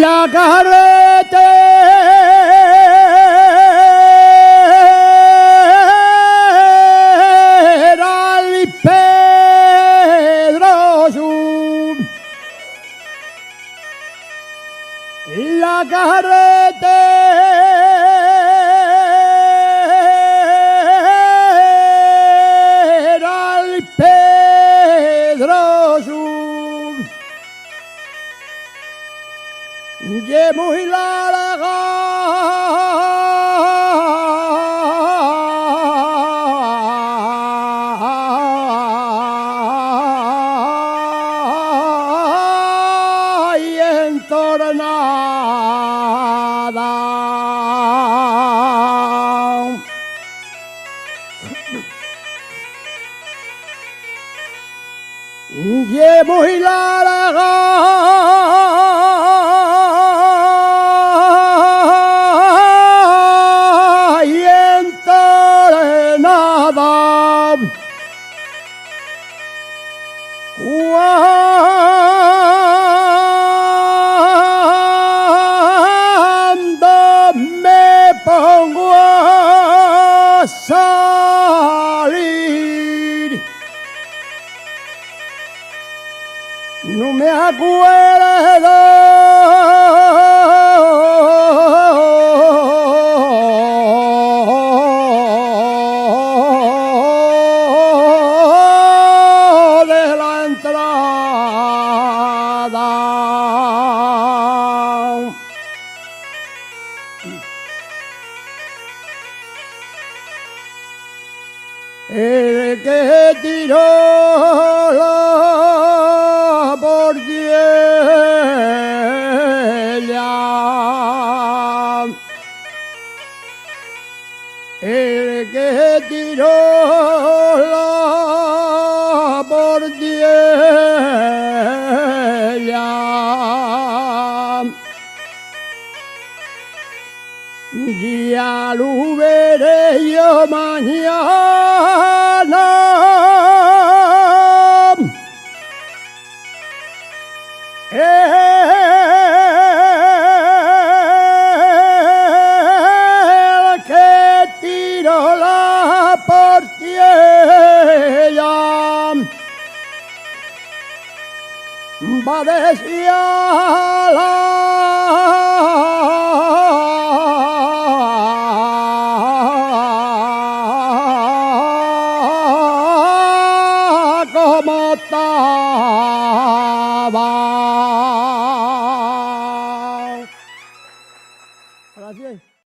La carretera di Pedroso, la carretera di Pedroso. Y muy larga y entornada. Y muy larga cuando me pongo a salir, no me acuerdo de la entrada. El que tiró la portiella, el que tiró la portiella, ya lo veré yo mañana. El que tiró la portiella va a como estaba.